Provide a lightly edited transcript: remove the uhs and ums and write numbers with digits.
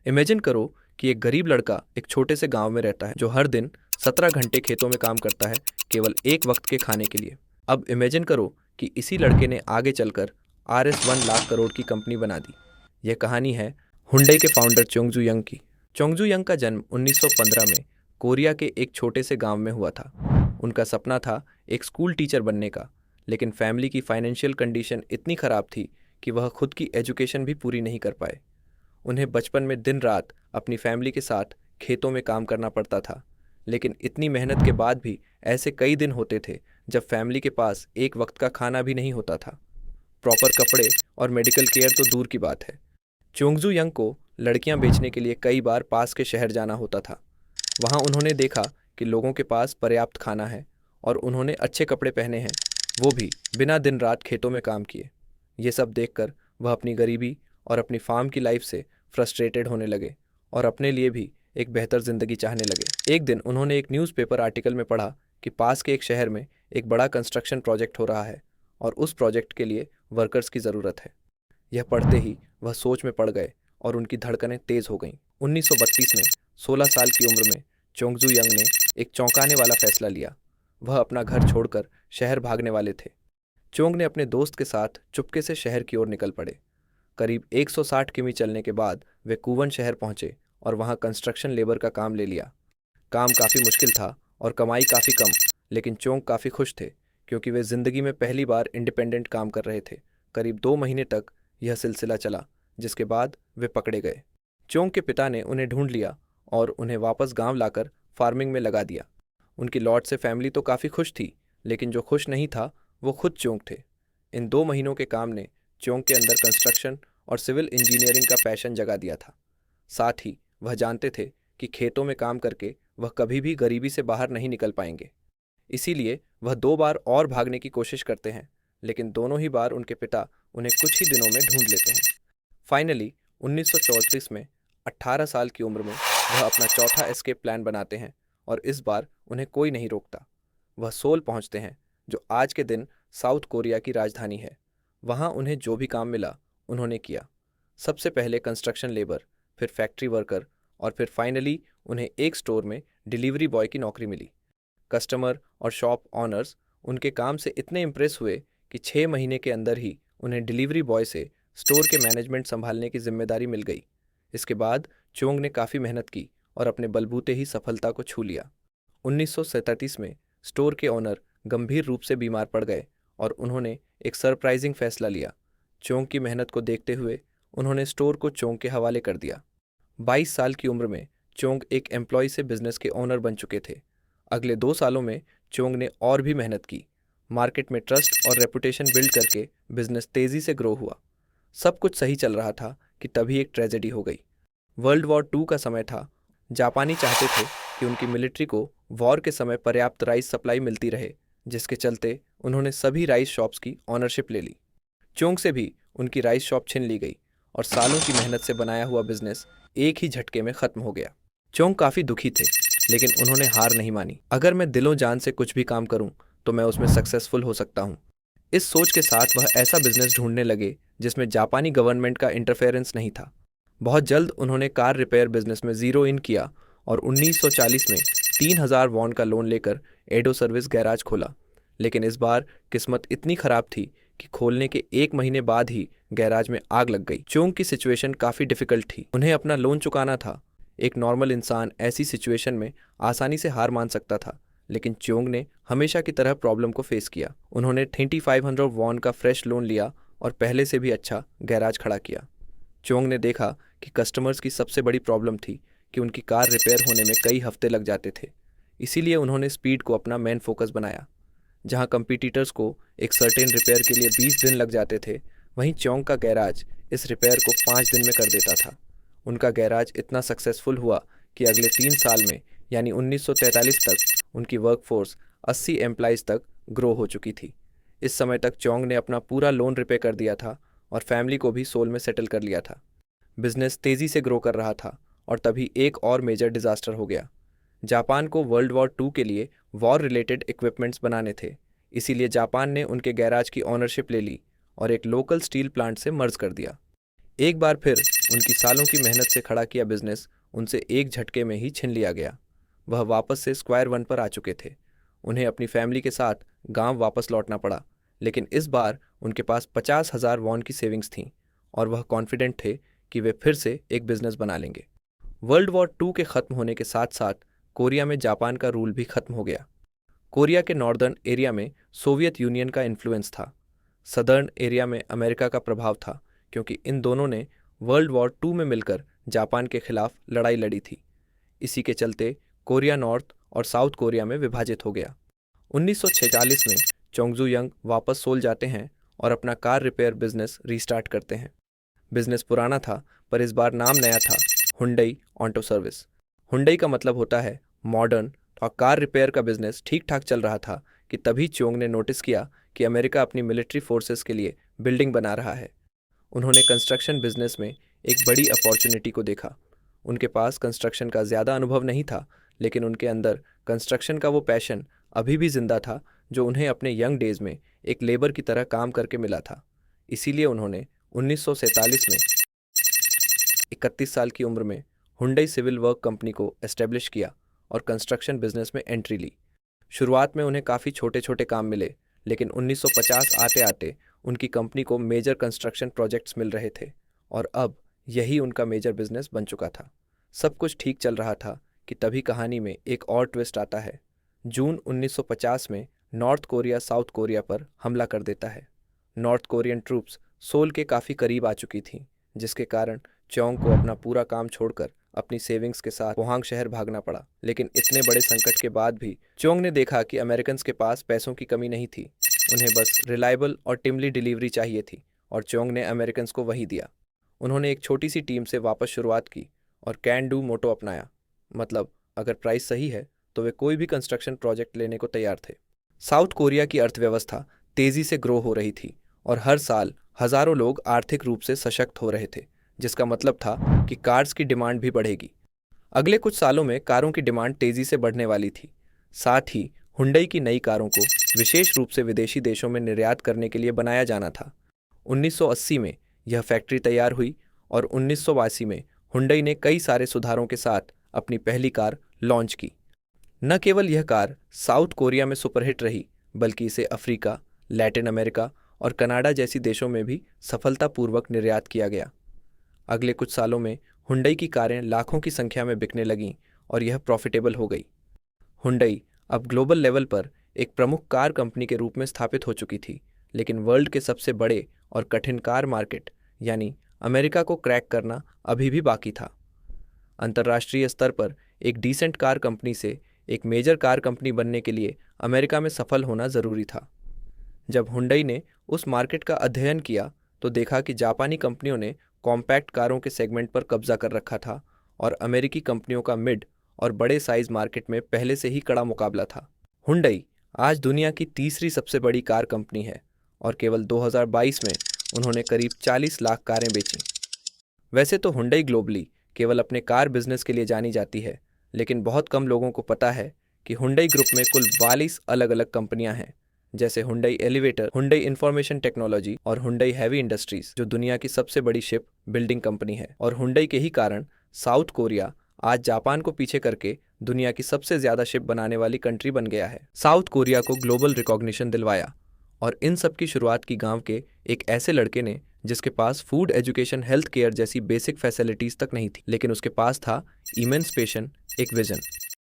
Imagine करो कि एक गरीब लड़का एक छोटे से गांव में रहता है जो हर दिन 17 घंटे खेतों में काम करता है केवल एक वक्त के खाने के लिए। अब इमेजिन करो कि इसी लड़के ने आगे चलकर RS 1 लाख करोड़ की कंपनी बना दी। यह कहानी है हुंडई के फाउंडर चोंगजू यंग की। चोंगजू यंग का जन्म 1915 में कोरिया के एक छोटे से गांव में हुआ था। उनका सपना था एक स्कूल टीचर बनने का, लेकिन फैमिली की फाइनेंशियल कंडीशन इतनी ख़राब थी कि वह खुद की एजुकेशन भी पूरी नहीं कर पाए। उन्हें बचपन में दिन रात अपनी फैमिली के साथ खेतों में काम करना पड़ता था, लेकिन इतनी मेहनत के बाद भी ऐसे कई दिन होते थे जब फैमिली के पास एक वक्त का खाना भी नहीं होता था। प्रॉपर कपड़े और मेडिकल केयर तो दूर की बात है। चोंगजू यंग को लड़कियां बेचने के लिए कई बार पास के शहर जाना होता था। वहां उन्होंने देखा कि लोगों के पास पर्याप्त खाना है और उन्होंने अच्छे कपड़े पहने हैं, वो भी बिना दिन रात खेतों में काम किए। ये सब देखकर वह अपनी गरीबी और अपनी फार्म की लाइफ से फ्रस्ट्रेटेड होने लगे और अपने लिए भी एक बेहतर ज़िंदगी चाहने लगे। एक दिन उन्होंने एक न्यूज़पेपर आर्टिकल में पढ़ा कि पास के एक शहर में एक बड़ा कंस्ट्रक्शन प्रोजेक्ट हो रहा है और उस प्रोजेक्ट के लिए वर्कर्स की ज़रूरत है। यह पढ़ते ही वह सोच में पड़ गए और उनकी धड़कनें तेज़ हो गईं। 1932 में 16 साल की उम्र में चोंगजू यंग ने एक चौंकाने वाला फैसला लिया। वह अपना घर छोड़कर शहर भागने वाले थे। चोंग ने अपने दोस्त के साथ चुपके से शहर की ओर निकल पड़े। करीब 160 किमी चलने के बाद वे कुवन शहर पहुंचे और वहां कंस्ट्रक्शन लेबर का काम ले लिया। काम काफ़ी मुश्किल था और कमाई काफ़ी कम, लेकिन चोंग काफ़ी खुश थे क्योंकि वे ज़िंदगी में पहली बार इंडिपेंडेंट काम कर रहे थे। करीब 2 महीने तक यह सिलसिला चला, जिसके बाद वे पकड़े गए। चोंग के पिता ने उन्हें ढूंढ लिया और उन्हें वापस गांव लाकर फार्मिंग में लगा दिया। उनकी लौट से फैमिली तो काफ़ी खुश थी, लेकिन जो खुश नहीं था वो खुद चोंग थे। इन 2 महीनों के काम ने चोंग के अंदर कंस्ट्रक्शन और सिविल इंजीनियरिंग का पैशन जगा दिया था। साथ ही वह जानते थे कि खेतों में काम करके वह कभी भी गरीबी से बाहर नहीं निकल पाएंगे। इसीलिए वह 2 बार और भागने की कोशिश करते हैं, लेकिन दोनों ही बार उनके पिता उन्हें कुछ ही दिनों में ढूंढ लेते हैं। फाइनली 1934 में 18 साल की उम्र में वह अपना चौथा एस्केप प्लान बनाते हैं और इस बार उन्हें कोई नहीं रोकता। वह सोल पहुंचते हैं, जो आज के दिन साउथ कोरिया की राजधानी है। वहां उन्हें जो भी काम मिला उन्होंने किया। सबसे पहले कंस्ट्रक्शन लेबर, फिर फैक्ट्री वर्कर और फिर फाइनली उन्हें एक स्टोर में डिलीवरी बॉय की नौकरी मिली। कस्टमर और शॉप ऑनर्स उनके काम से इतने इम्प्रेस हुए कि 6 महीने के अंदर ही उन्हें डिलीवरी बॉय से स्टोर के मैनेजमेंट संभालने की जिम्मेदारी मिल गई। इसके बाद चोंग ने काफ़ी मेहनत की और अपने बलबूते ही सफलता को छू लिया। 1937 में स्टोर के ओनर गंभीर रूप से बीमार पड़ गए और उन्होंने एक सरप्राइजिंग फैसला लिया। चोंग की मेहनत को देखते हुए उन्होंने स्टोर को चोंग के हवाले कर दिया। 22 साल की उम्र में चोंग एक एम्प्लॉय से बिजनेस के ओनर बन चुके थे। अगले 2 सालों में चोंग ने और भी मेहनत की। मार्केट में ट्रस्ट और रेपुटेशन बिल्ड करके बिजनेस तेज़ी से ग्रो हुआ। सब कुछ सही चल रहा था कि तभी एक ट्रेजेडी हो गई। वर्ल्ड वॉर 2 का समय था। जापानी चाहते थे कि उनकी मिलिट्री को वॉर के समय पर्याप्त राइस सप्लाई मिलती रहे, जिसके चलते उन्होंने सभी राइस शॉप्स की ऑनरशिप ले ली। चोंग से भी उनकी राइस शॉप छीन ली गई और सालों की मेहनत से बनाया हुआ बिजनेस एक ही झटके में खत्म हो गया। चोंग काफ़ी दुखी थे, लेकिन उन्होंने हार नहीं मानी। अगर मैं दिलों जान से कुछ भी काम करूं तो मैं उसमें सक्सेसफुल हो सकता हूं। इस सोच के साथ वह ऐसा बिजनेस ढूंढने लगे जिसमें जापानी गवर्नमेंट का इंटरफेरेंस नहीं था। बहुत जल्द उन्होंने कार रिपेयर बिजनेस में ज़ीरो इन किया और 1940 में 3000 वॉन का लोन लेकर एडो सर्विस गैराज खोला। लेकिन इस बार किस्मत इतनी ख़राब थी कि खोलने के 1 महीने बाद ही गैराज में आग लग गई। चोंग की सिचुएशन काफ़ी डिफ़िकल्ट थी। उन्हें अपना लोन चुकाना था। एक नॉर्मल इंसान ऐसी सिचुएशन में आसानी से हार मान सकता था, लेकिन चोंग ने हमेशा की तरह प्रॉब्लम को फेस किया। उन्होंने 3500 वॉन का फ्रेश लोन लिया और पहले से भी अच्छा गैराज खड़ा किया। चोंग ने देखा कि कस्टमर्स की सबसे बड़ी प्रॉब्लम थी कि उनकी कार रिपेयर होने में कई हफ्ते लग जाते थे। इसीलिए उन्होंने स्पीड को अपना मेन फोकस बनाया। जहां कंपीटिटर्स को एक सर्टेन रिपेयर के लिए 20 दिन लग जाते थे, वहीं चोंग का गैराज इस रिपेयर को 5 दिन में कर देता था। उनका गैराज इतना सक्सेसफुल हुआ कि अगले 3 साल में यानी 1943 तक उनकी वर्कफोर्स 80 एम्प्लॉइज़ तक ग्रो हो चुकी थी। इस समय तक चोंग ने अपना पूरा लोन रिपे कर दिया था और फैमिली को भी सोल में सेटल कर लिया था। बिजनेस तेज़ी से ग्रो कर रहा था और तभी एक और मेजर डिजास्टर हो गया। जापान को वर्ल्ड वॉर 2 के लिए वॉर रिलेटेड इक्विपमेंट्स बनाने थे, इसीलिए जापान ने उनके गैराज की ऑनरशिप ले ली और एक लोकल स्टील प्लांट से मर्ज कर दिया। एक बार फिर उनकी सालों की मेहनत से खड़ा किया बिजनेस उनसे एक झटके में ही छिन लिया गया। वह वापस से स्क्वायर वन पर आ चुके थे। उन्हें अपनी फैमिली के साथ गांव वापस लौटना पड़ा, लेकिन इस बार उनके पास 50,000 वॉन की सेविंग्स थीं और वह कॉन्फिडेंट थे कि वे फिर से एक बिजनेस बना लेंगे। वर्ल्ड वॉर 2 के खत्म होने के साथ साथ कोरिया में जापान का रूल भी खत्म हो गया। कोरिया के नॉर्दर्न एरिया में सोवियत यूनियन का इन्फ्लुएंस था। सदर्न एरिया में अमेरिका का प्रभाव था, क्योंकि इन दोनों ने वर्ल्ड वॉर 2 में मिलकर जापान के खिलाफ लड़ाई लड़ी थी। इसी के चलते कोरिया नॉर्थ और साउथ कोरिया में विभाजित हो गया। 1946 में चोंगजू यंग वापस सोल जाते हैं और अपना कार रिपेयर बिजनेस रीस्टार्ट करते हैं। बिजनेस पुराना था, पर इस बार नाम नया था, हुंडई ऑटो सर्विस। हुंडई का मतलब होता है मॉडर्न, और कार रिपेयर का बिजनेस ठीक ठाक चल रहा था कि तभी चोंग ने नोटिस किया कि अमेरिका अपनी मिलिट्री फोर्सेस के लिए बिल्डिंग बना रहा है। उन्होंने कंस्ट्रक्शन बिजनेस में एक बड़ी अपॉर्चुनिटी को देखा। उनके पास कंस्ट्रक्शन का ज़्यादा अनुभव नहीं था, लेकिन उनके अंदर कंस्ट्रक्शन का वो पैशन अभी भी जिंदा था जो उन्हें अपने यंग डेज में एक लेबर की तरह काम करके मिला था। इसीलिए उन्होंने 1947 में 31 साल की उम्र में हुंडई सिविल वर्क कंपनी को एस्टेब्लिश किया और कंस्ट्रक्शन बिजनेस में एंट्री ली। शुरुआत में उन्हें काफ़ी छोटे छोटे काम मिले, लेकिन 1950 आते आते उनकी कंपनी को मेजर कंस्ट्रक्शन प्रोजेक्ट्स मिल रहे थे और अब यही उनका मेजर बिजनेस बन चुका था। सब कुछ ठीक चल रहा था कि तभी कहानी में एक और ट्विस्ट आता है। जून 1950 में नॉर्थ कोरिया साउथ कोरिया पर हमला कर देता है। नॉर्थ कोरियन ट्रूप्स सोल के काफ़ी करीब आ चुकी थीं, जिसके कारण चोंग को अपना पूरा काम छोड़कर अपनी सेविंग्स के साथ पोहांग शहर भागना पड़ा। लेकिन इतने बड़े संकट के बाद भी चोंग ने देखा कि अमेरिकन के पास पैसों की कमी नहीं थी। उन्हें बस रिलायबल और टिमली डिलीवरी चाहिए थी, और चोंग ने अमेरिकन को वही दिया। उन्होंने एक छोटी सी टीम से वापस शुरुआत की और कैन डू मोटो अपनाया, मतलब अगर प्राइस सही है तो वे कोई भी कंस्ट्रक्शन प्रोजेक्ट लेने को तैयार थे। साउथ कोरिया की अर्थव्यवस्था तेजी से ग्रो हो रही थी और हर साल हजारों लोग आर्थिक रूप से सशक्त हो रहे थे, जिसका मतलब था कि कार्स की डिमांड भी बढ़ेगी। अगले कुछ सालों में कारों की डिमांड तेजी से बढ़ने वाली थी। साथ ही हुंडई की नई कारों को विशेष रूप से विदेशी देशों में निर्यात करने के लिए बनाया जाना था। 1980 में यह फैक्ट्री तैयार हुई और 1982 में हुंडई ने कई सारे सुधारों के साथ अपनी पहली कार लॉन्च की। न केवल यह कार साउथ कोरिया में सुपरहिट रही, बल्कि इसे अफ्रीका, लैटिन अमेरिका और कनाडा जैसी देशों में भी सफलतापूर्वक निर्यात किया गया। अगले कुछ सालों में हुंडई की कारें लाखों की संख्या में बिकने लगीं और यह प्रॉफिटेबल हो गई। हुंडई अब ग्लोबल लेवल पर एक प्रमुख कार कंपनी के रूप में स्थापित हो चुकी थी, लेकिन वर्ल्ड के सबसे बड़े और कठिन कार मार्केट यानी अमेरिका को क्रैक करना अभी भी बाकी था। अंतर्राष्ट्रीय स्तर पर एक डिसेंट कार कंपनी से एक मेजर कार कंपनी बनने के लिए अमेरिका में सफल होना ज़रूरी था। जब हुंडई ने उस मार्केट का अध्ययन किया तो देखा कि जापानी कंपनियों ने कॉम्पैक्ट कारों के सेगमेंट पर कब्जा कर रखा था और अमेरिकी कंपनियों का मिड और बड़े साइज मार्केट में पहले से ही कड़ा मुकाबला था। हुंडई आज दुनिया की तीसरी सबसे बड़ी कार कंपनी है और केवल 2022 में उन्होंने करीब 40 लाख कारें बेचीं। वैसे तो हुंडई ग्लोबली केवल अपने कार बिजनेस के लिए जानी जाती है, लेकिन बहुत कम लोगों को पता है कि हुंडई ग्रुप में कुल 42 अलग अलग कंपनियां हैं, जैसे Hyundai elevator, Hyundai information technology और हुंडई हैवी इंडस्ट्रीज, जो दुनिया की सबसे बड़ी शिप बिल्डिंग कंपनी है। और हुंडई के ही कारण साउथ कोरिया आज जापान को पीछे करके दुनिया की सबसे ज्यादा शिप बनाने वाली कंट्री बन गया है। साउथ कोरिया को ग्लोबल रिकॉग्निशन दिलवाया, और इन सब की शुरुआत की गांव के एक ऐसे लड़के ने जिसके पास फूड, एजुकेशन, हेल्थ केयर जैसी बेसिक फैसिलिटीज तक नहीं थी, लेकिन उसके पास था इमेंस पैशन, एक विजन।